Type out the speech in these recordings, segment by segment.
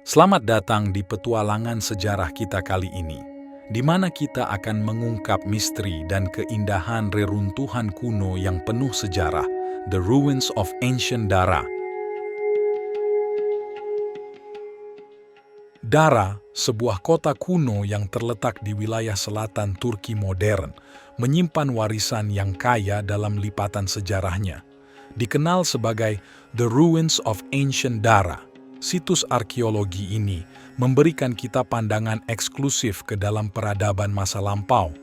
Selamat datang di petualangan sejarah kita kali ini, di mana kita akan mengungkap misteri dan keindahan reruntuhan kuno yang penuh sejarah, The Ruins of Ancient Dara. Dara, sebuah kota kuno yang terletak di wilayah selatan Turki modern, menyimpan warisan yang kaya dalam lipatan sejarahnya. Dikenal sebagai The Ruins of Ancient Dara, situs arkeologi ini memberikan kita pandangan eksklusif ke dalam peradaban masa lampau.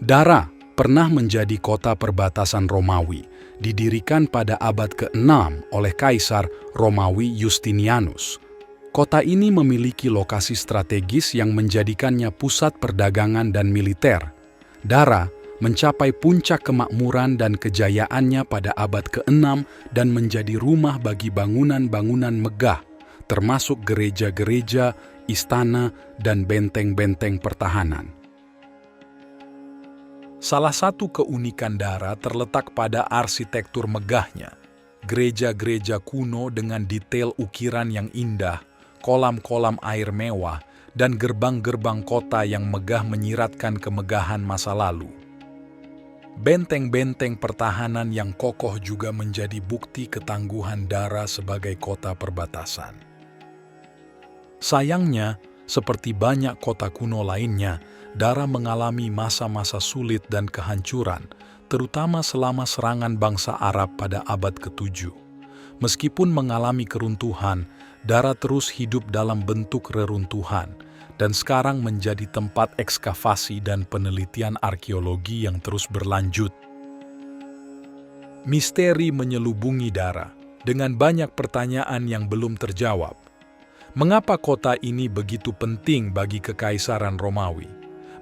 Dara pernah menjadi kota perbatasan Romawi, didirikan pada abad ke-6 oleh Kaisar Romawi Justinianus. Kota ini memiliki lokasi strategis yang menjadikannya pusat perdagangan dan militer. Dara mencapai puncak kemakmuran dan kejayaannya pada abad ke-6 dan menjadi rumah bagi bangunan-bangunan megah, termasuk gereja-gereja, istana, dan benteng-benteng pertahanan. Salah satu keunikan Dara terletak pada arsitektur megahnya. Gereja-gereja kuno dengan detail ukiran yang indah, kolam-kolam air mewah, dan gerbang-gerbang kota yang megah menyiratkan kemegahan masa lalu. Benteng-benteng pertahanan yang kokoh juga menjadi bukti ketangguhan Dara sebagai kota perbatasan. Sayangnya, seperti banyak kota kuno lainnya, Dara mengalami masa-masa sulit dan kehancuran, terutama selama serangan bangsa Arab pada abad ke-7. Meskipun mengalami keruntuhan, Dara terus hidup dalam bentuk reruntuhan, dan sekarang menjadi tempat ekskavasi dan penelitian arkeologi yang terus berlanjut. Misteri menyelubungi Dara, dengan banyak pertanyaan yang belum terjawab. Mengapa kota ini begitu penting bagi Kekaisaran Romawi?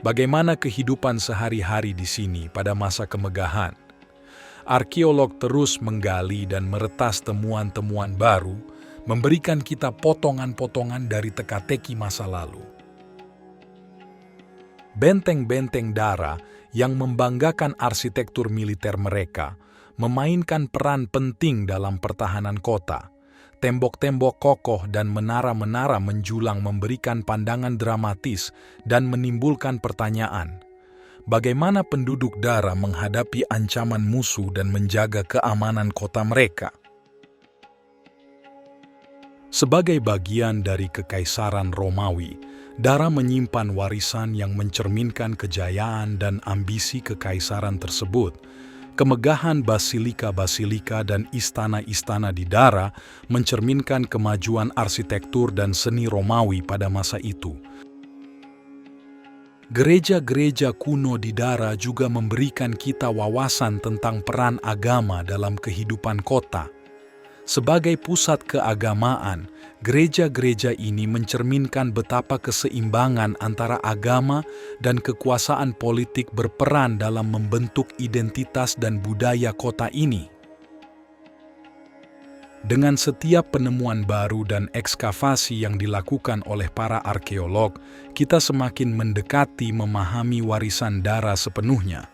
Bagaimana kehidupan sehari-hari di sini pada masa kemegahan? Arkeolog terus menggali dan meretas temuan-temuan baru, memberikan kita potongan-potongan dari teka-teki masa lalu. Benteng-benteng Dara yang membanggakan arsitektur militer mereka memainkan peran penting dalam pertahanan kota. Tembok-tembok kokoh dan menara-menara menjulang memberikan pandangan dramatis dan menimbulkan pertanyaan. Bagaimana penduduk Dara menghadapi ancaman musuh dan menjaga keamanan kota mereka? Sebagai bagian dari Kekaisaran Romawi, Dara menyimpan warisan yang mencerminkan kejayaan dan ambisi kekaisaran tersebut. Kemegahan basilika-basilika dan istana-istana di Dara mencerminkan kemajuan arsitektur dan seni Romawi pada masa itu. Gereja-gereja kuno di Dara juga memberikan kita wawasan tentang peran agama dalam kehidupan kota. Sebagai pusat keagamaan, gereja-gereja ini mencerminkan betapa keseimbangan antara agama dan kekuasaan politik berperan dalam membentuk identitas dan budaya kota ini. Dengan setiap penemuan baru dan ekskavasi yang dilakukan oleh para arkeolog, kita semakin mendekati memahami warisan Dara sepenuhnya.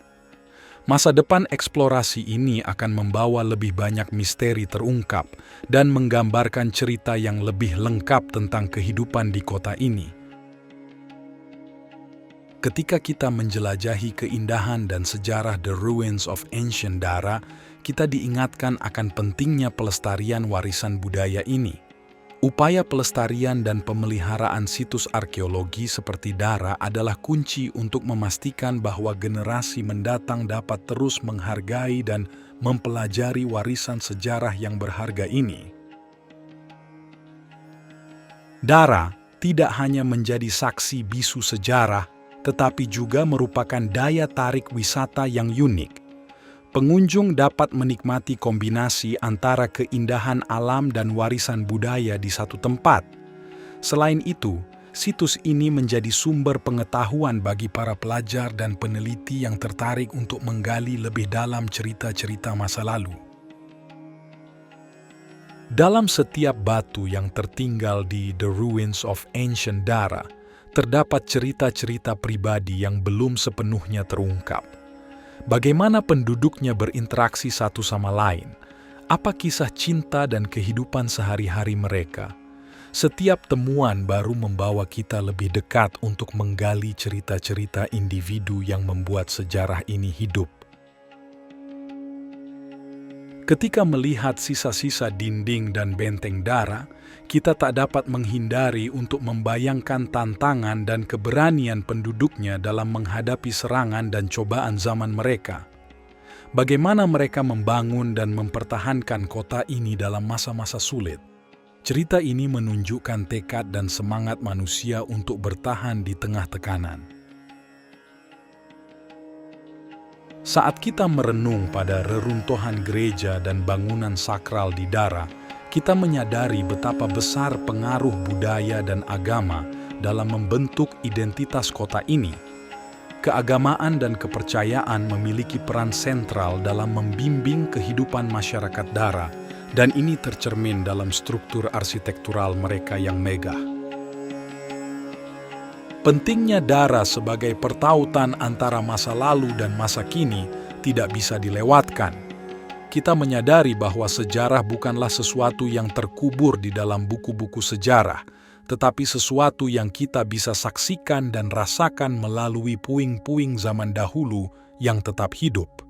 Masa depan eksplorasi ini akan membawa lebih banyak misteri terungkap dan menggambarkan cerita yang lebih lengkap tentang kehidupan di kota ini. Ketika kita menjelajahi keindahan dan sejarah The Ruins of Ancient Dara, kita diingatkan akan pentingnya pelestarian warisan budaya ini. Upaya pelestarian dan pemeliharaan situs arkeologi seperti Dara adalah kunci untuk memastikan bahwa generasi mendatang dapat terus menghargai dan mempelajari warisan sejarah yang berharga ini. Dara tidak hanya menjadi saksi bisu sejarah, tetapi juga merupakan daya tarik wisata yang unik. Pengunjung dapat menikmati kombinasi antara keindahan alam dan warisan budaya di satu tempat. Selain itu, situs ini menjadi sumber pengetahuan bagi para pelajar dan peneliti yang tertarik untuk menggali lebih dalam cerita-cerita masa lalu. Dalam setiap batu yang tertinggal di The Ruins of Ancient Dara, terdapat cerita-cerita pribadi yang belum sepenuhnya terungkap. Bagaimana penduduknya berinteraksi satu sama lain, Apa kisah cinta dan kehidupan sehari-hari mereka? Setiap temuan baru membawa kita lebih dekat untuk menggali cerita-cerita individu yang membuat sejarah ini hidup. Ketika melihat sisa-sisa dinding dan benteng Dara, kita tak dapat menghindari untuk membayangkan tantangan dan keberanian penduduknya dalam menghadapi serangan dan cobaan zaman mereka. Bagaimana mereka membangun dan mempertahankan kota ini dalam masa-masa sulit. Cerita ini menunjukkan tekad dan semangat manusia untuk bertahan di tengah tekanan. Saat kita merenung pada reruntuhan gereja dan bangunan sakral di Dara, kita menyadari betapa besar pengaruh budaya dan agama dalam membentuk identitas kota ini. Keagamaan dan kepercayaan memiliki peran sentral dalam membimbing kehidupan masyarakat Dara, dan ini tercermin dalam struktur arsitektural mereka yang megah. Pentingnya Dara sebagai pertautan antara masa lalu dan masa kini tidak bisa dilewatkan. Kita menyadari bahwa sejarah bukanlah sesuatu yang terkubur di dalam buku-buku sejarah, tetapi sesuatu yang kita bisa saksikan dan rasakan melalui puing-puing zaman dahulu yang tetap hidup.